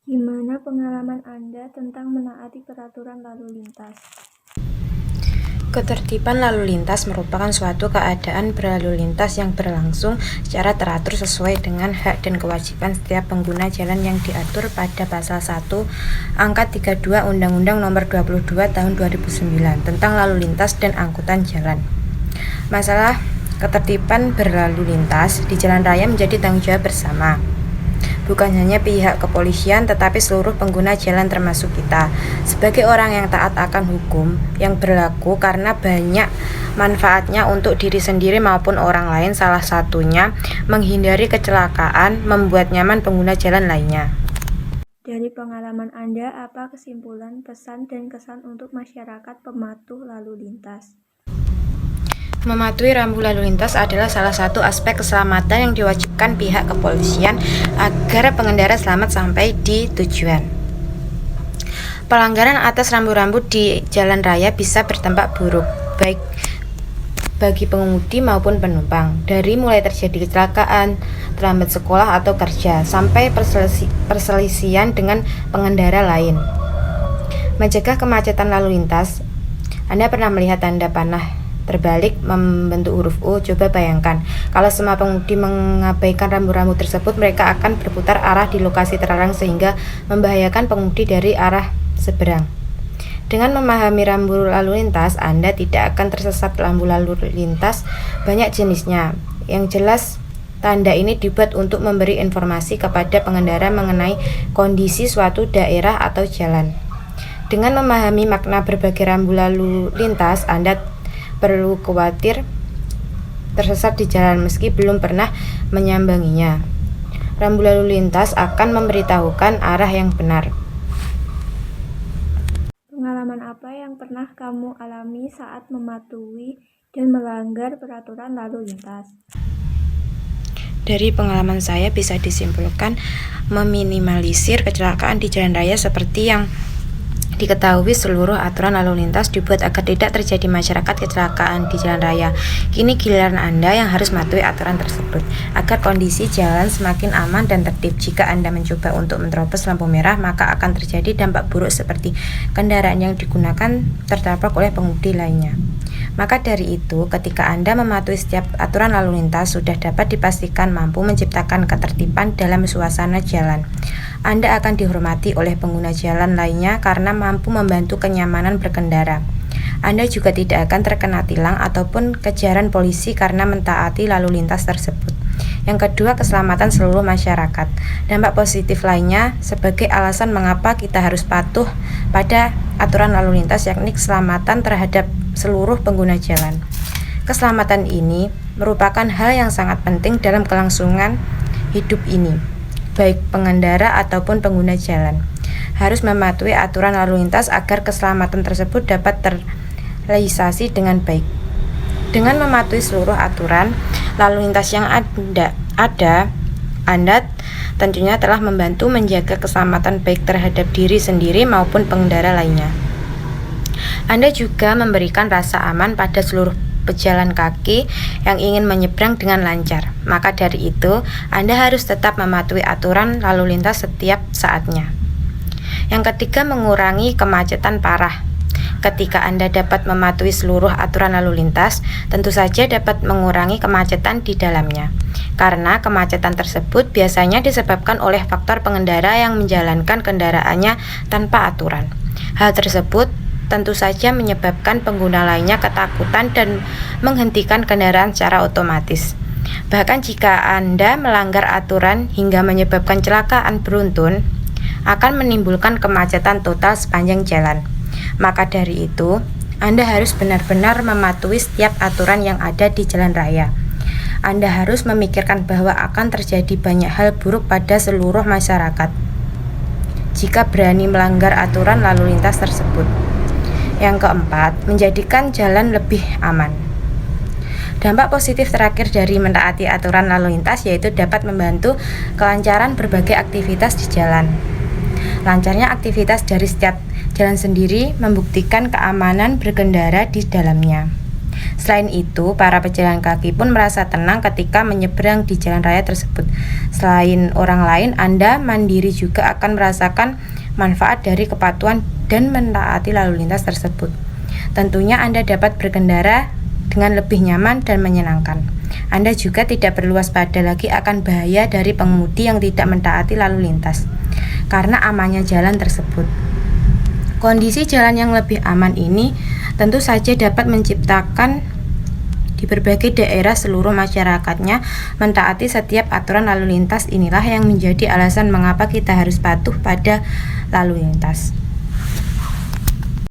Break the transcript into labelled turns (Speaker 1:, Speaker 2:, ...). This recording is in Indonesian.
Speaker 1: Gimana pengalaman Anda tentang menaati peraturan lalu lintas?
Speaker 2: Ketertiban lalu lintas merupakan suatu keadaan berlalu lintas yang berlangsung secara teratur sesuai dengan hak dan kewajiban setiap pengguna jalan yang diatur pada Pasal 1 Angka 32 Undang-Undang Nomor 22 Tahun 2009 tentang lalu lintas dan angkutan jalan. Masalah ketertiban berlalu lintas di jalan raya menjadi tanggung jawab bersama. Bukan hanya pihak kepolisian, tetapi seluruh pengguna jalan termasuk kita. Sebagai orang yang taat akan hukum yang berlaku karena banyak manfaatnya untuk diri sendiri maupun orang lain, salah satunya menghindari kecelakaan, membuat nyaman pengguna jalan lainnya.
Speaker 1: Dari pengalaman Anda, apa kesimpulan, pesan, dan kesan untuk masyarakat pematuh lalu lintas?
Speaker 2: Mematuhi rambu lalu lintas adalah salah satu aspek keselamatan yang diwajibkan pihak kepolisian agar pengendara selamat sampai di tujuan. Pelanggaran atas rambu-rambu di jalan raya bisa berdampak buruk, baik bagi pengemudi maupun penumpang, dari mulai terjadi kecelakaan, terlambat sekolah atau kerja, sampai perselisihan dengan pengendara lain. Mencegah kemacetan lalu lintas. Anda pernah melihat tanda panah terbalik membentuk huruf U? Coba bayangkan, kalau semua pengemudi mengabaikan rambu-rambu tersebut, mereka akan berputar arah di lokasi terlarang sehingga membahayakan pengemudi dari arah seberang. Dengan memahami rambu lalu lintas, Anda tidak akan tersesat. Rambu lalu lintas banyak jenisnya. Yang jelas, tanda ini dibuat untuk memberi informasi kepada pengendara mengenai kondisi suatu daerah atau jalan. Dengan memahami makna berbagai rambu lalu lintas, Anda perlu khawatir tersesat di jalan meski belum pernah menyambanginya. Rambu lalu lintas akan memberitahukan arah yang benar.
Speaker 1: Pengalaman apa yang pernah kamu alami saat mematuhi dan melanggar peraturan lalu lintas?
Speaker 2: Dari pengalaman saya bisa disimpulkan meminimalisir kecelakaan di jalan raya seperti yang diketahui. Seluruh aturan lalu lintas dibuat agar tidak terjadi masyarakat kecelakaan di jalan raya. Kini giliran Anda yang harus mematuhi aturan tersebut agar kondisi jalan semakin aman dan tertib. Jika Anda mencoba untuk menerobos lampu merah, maka akan terjadi dampak buruk seperti kendaraan yang digunakan tertabrak oleh pengemudi lainnya. Maka dari itu, ketika Anda mematuhi setiap aturan lalu lintas, sudah dapat dipastikan mampu menciptakan ketertiban dalam suasana jalan. Anda akan dihormati oleh pengguna jalan lainnya karena mampu membantu kenyamanan berkendara. Anda juga tidak akan terkena tilang ataupun kejaran polisi karena mentaati lalu lintas tersebut. Yang kedua, keselamatan seluruh masyarakat. Dampak positif lainnya sebagai alasan mengapa kita harus patuh pada aturan lalu lintas, yakni keselamatan terhadap seluruh pengguna jalan. Keselamatan ini merupakan hal yang sangat penting dalam kelangsungan hidup ini. Baik pengendara ataupun pengguna jalan harus mematuhi aturan lalu lintas agar keselamatan tersebut dapat terrealisasi dengan baik. Dengan mematuhi seluruh aturan lalu lintas yang ada, Anda tentunya telah membantu menjaga keselamatan baik terhadap diri sendiri maupun pengendara lainnya. Anda juga memberikan rasa aman pada seluruh pejalan kaki yang ingin menyeberang dengan lancar. Maka dari itu, Anda harus tetap mematuhi aturan lalu lintas setiap saatnya. Yang ketiga, mengurangi kemacetan parah. Ketika Anda dapat mematuhi seluruh aturan lalu lintas, tentu saja dapat mengurangi kemacetan di dalamnya. Karena kemacetan tersebut biasanya disebabkan oleh faktor pengendara yang menjalankan kendaraannya tanpa aturan. Hal tersebut tentu saja menyebabkan pengguna lainnya ketakutan dan menghentikan kendaraan secara otomatis. Bahkan jika Anda melanggar aturan hingga menyebabkan kecelakaan beruntun, akan menimbulkan kemacetan total sepanjang jalan. Maka dari itu, Anda harus benar-benar mematuhi setiap aturan yang ada di jalan raya. Anda harus memikirkan bahwa akan terjadi banyak hal buruk pada seluruh masyarakat jika berani melanggar aturan lalu lintas tersebut. Yang keempat, menjadikan jalan lebih aman. Dampak positif terakhir dari mentaati aturan lalu lintas yaitu dapat membantu kelancaran berbagai aktivitas di jalan. Lancarnya aktivitas dari setiap jalan sendiri membuktikan keamanan berkendara di dalamnya. Selain itu, para pejalan kaki pun merasa tenang ketika menyeberang di jalan raya tersebut. Selain orang lain, Anda mandiri juga akan merasakan manfaat dari kepatuhan dan mentaati lalu lintas tersebut. Tentunya Anda dapat berkendara dengan lebih nyaman dan menyenangkan. Anda juga tidak perlu waspada lagi akan bahaya dari pengemudi yang tidak mentaati lalu lintas, karena amannya jalan tersebut. Kondisi jalan yang lebih aman ini tentu saja dapat menciptakan di berbagai daerah seluruh masyarakatnya mentaati setiap aturan lalu lintas. Inilah yang menjadi alasan mengapa kita harus patuh pada lalu lintas.